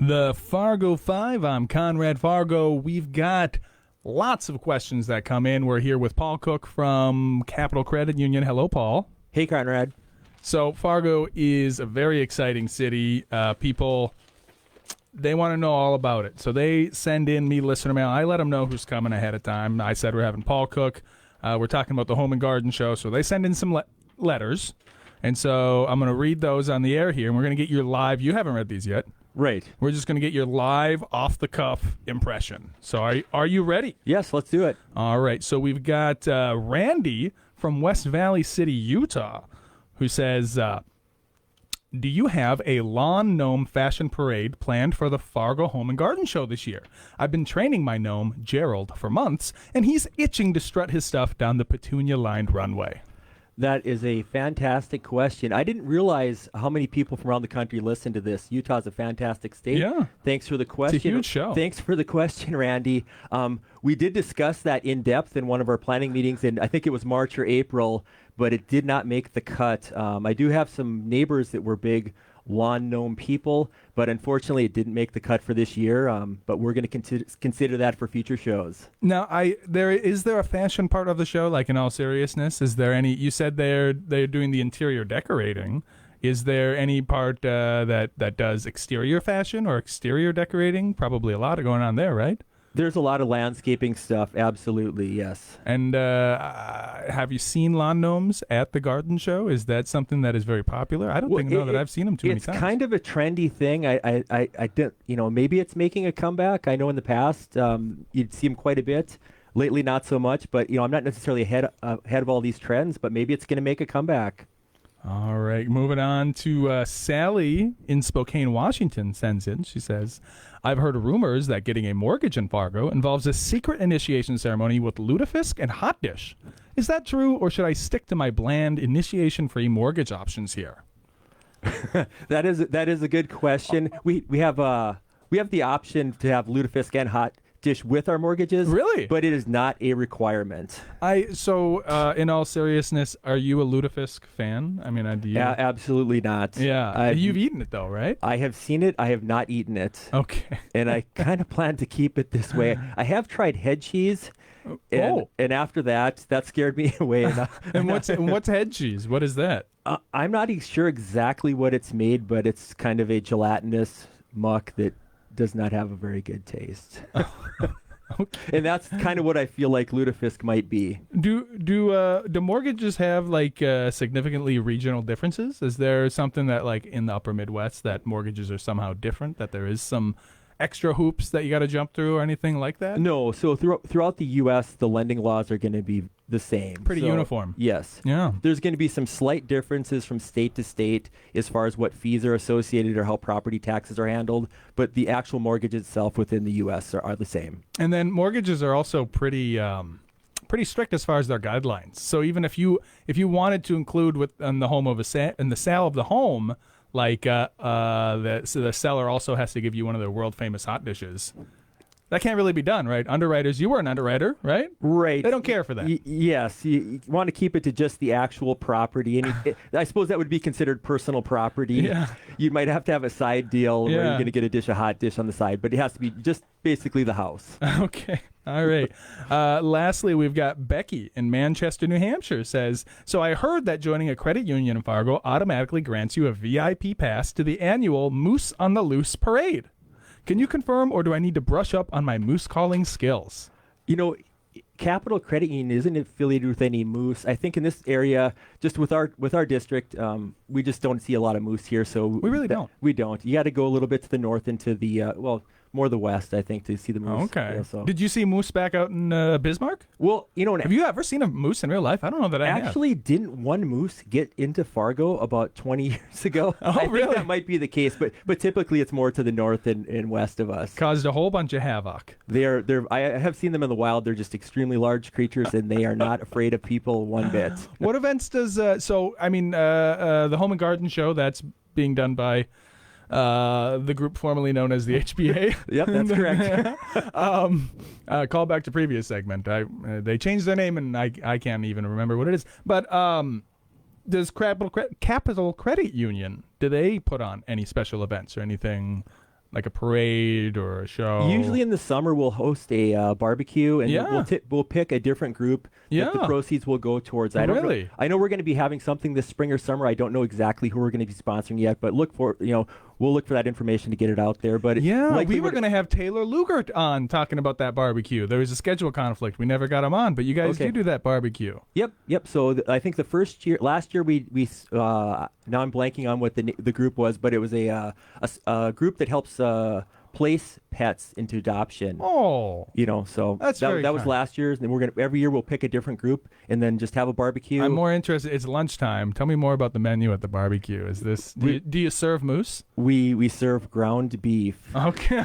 The Fargo Five. I'm Conrad Fargo. We've got lots of questions that come in. We're here with Paul Cook from Capital Credit Union. Hello, Paul. Hey, Conrad. So Fargo is a very exciting city. People, they want to know all about it. So they send in me listener mail. I let them know who's coming ahead of time. I said we're having Paul Cook. We're talking about the Home and Garden Show. So they send in some letters. And so I'm going to read those on the air here. And we're going to get your live. You haven't read these yet. Right. We're just going to get your live, off-the-cuff impression. So are you ready? Yes, let's do it. All right. So we've got Randy from West Valley City, Utah, who says, do you have a lawn gnome fashion parade planned for the Fargo Home and Garden Show this year? I've been training my gnome, Gerald, for months, and he's itching to strut his stuff down the petunia-lined runway. That is a fantastic question. I didn't realize how many people from around the country listen to this. Utah's a fantastic state. Yeah. Thanks for the question. It's a huge show. Thanks for the question, Randy. We did discuss that in depth in one of our planning meetings in, I think it was March or April, but it did not make the cut. I do have some neighbors that were big lawn gnome people, but unfortunately it didn't make the cut for this year. But we're going to consider that for future shows. Now, is there a fashion part of the show? Like, in all seriousness, is there any? You said they're doing the interior decorating. Is there any part that does exterior fashion or exterior decorating? Probably a lot going on there, right? There's a lot of landscaping stuff. Absolutely, yes. And have you seen lawn gnomes at the garden show? Is that something that is very popular? I don't know that I've seen them too many times. It's kind of a trendy thing. I did, maybe it's making a comeback. I know in the past you'd see them quite a bit. Lately, not so much. But I'm not necessarily ahead of all these trends. But maybe it's going to make a comeback. All right, moving on to Sally in Spokane, Washington sends in. She says, I've heard rumors that getting a mortgage in Fargo involves a secret initiation ceremony with ludifisk and hot dish. Is that true, or should I stick to my bland initiation-free mortgage options here? That is a good question. We have the option to have ludifisk and hot dish with our mortgages. Really? But it is not a requirement. So in all seriousness, are you a ludifisk fan? I mean, do you? Absolutely not. Yeah. You've eaten it, though, right? I have seen it. I have not eaten it. Okay. And I kind of plan to keep it this way. I have tried head cheese. And after that scared me away. And what's head cheese? What is that? I'm not sure exactly what it's made, but it's kind of a gelatinous muck that does not have a very good taste. Okay. And that's kind of what I feel like ludifisk might be. Do mortgages have like significantly regional differences? Is there something that like in the upper Midwest that mortgages are somehow different, that there is some extra hoops that you got to jump through or anything like that? No. So throughout the U.S., the lending laws are going to be the same. Pretty uniform. Yes. Yeah. There's going to be some slight differences from state to state as far as what fees are associated or how property taxes are handled, but the actual mortgage itself within the U.S. are the same. And then mortgages are also pretty strict as far as their guidelines. So even if you wanted to include in the sale of the home, like the seller also has to give you one of their world famous hot dishes. That can't really be done, right? Underwriters, you were an underwriter, right? Right. They don't care for that. Yes. You want to keep it to just the actual property. And I suppose that would be considered personal property. Yeah. You might have to have a side deal where you're going to get a dish of hot dish on the side, but it has to be just basically the house. Okay. All right. Lastly, we've got Becky in Manchester, New Hampshire says, so I heard that joining a credit union in Fargo automatically grants you a VIP pass to the annual Moose on the Loose parade. Can you confirm, or do I need to brush up on my moose calling skills? Capital Credit Union isn't affiliated with any moose. I think in this area, just with our district, we just don't see a lot of moose here. So we really don't. We don't. You got to go a little bit to the north into the more the west, I think, to see the moose. Okay. Yeah, so. Did you see moose back out in Bismarck? Well, have you ever seen a moose in real life? I don't know that I have. Actually, didn't one moose get into Fargo about 20 years ago? Oh, I really? think that might be the case, but typically it's more to the north and west of us. Caused a whole bunch of havoc. I have seen them in the wild. They're just extremely large creatures, and they are not afraid of people one bit. What events does the Home and Garden Show that's being done by the group formerly known as the HBA. Yep, that's correct. Call back to previous segment. They changed their name, and I can't even remember what it is. But does Capital Credit Union, do they put on any special events or anything like a parade or a show? Usually in the summer, we'll host a barbecue, and Yeah. we'll pick a different group that the Yeah. proceeds will go towards. I don't know. Really? I know we're going to be having something this spring or summer. I don't know exactly who we're going to be sponsoring yet, but we'll look for that information to get it out there. But Yeah, likely we were going to have Taylor Lugert on talking about that barbecue. There was a schedule conflict. We never got him on, but you guys Okay. do that barbecue. Yep. So I think last year we now I'm blanking on what the group was, but it was a group that helps place pets into adoption. Oh, So That's very that was kind. last year's, and every year we'll pick a different group and then just have a barbecue. I'm more interested. It's lunchtime. Tell me more about the menu at the barbecue. Is this do you serve moose? We serve ground beef. Okay.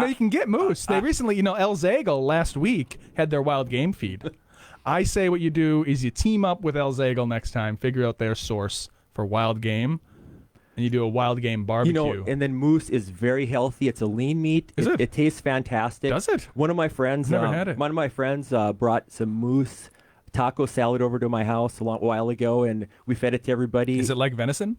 You can get moose. They recently, El Zagel last week had their wild game feed. I say what you do is you team up with El Zagel next time, figure out their source for wild game, and you do a wild game barbecue. And then moose is very healthy. It's a lean meat. Is it? It tastes fantastic. Does it? One of my friends, Never had it. One of my friends brought some moose taco salad over to my house a long while ago, and we fed it to everybody. Is it like venison?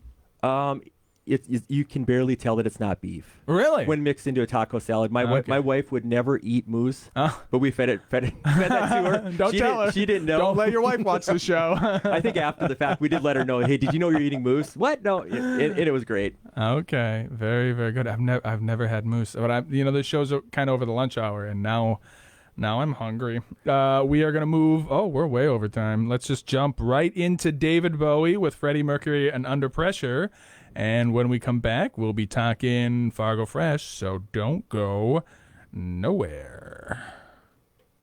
You can barely tell that it's not beef Really? when mixed into a taco salad. My Okay. my wife would never eat moose, but we fed that to her. Don't tell her. She didn't know. Don't let your wife watch the show. I think after the fact, we did let her know. Hey, did you know you're eating moose? What? No, it was great. Okay, very, very good. I've never had moose, but the show's kind of over the lunch hour, and now I'm hungry. We are gonna move. Oh, we're way over time. Let's just jump right into David Bowie with Freddie Mercury and Under Pressure, and when we come back, we'll be talking Fargo Fresh. So don't go nowhere.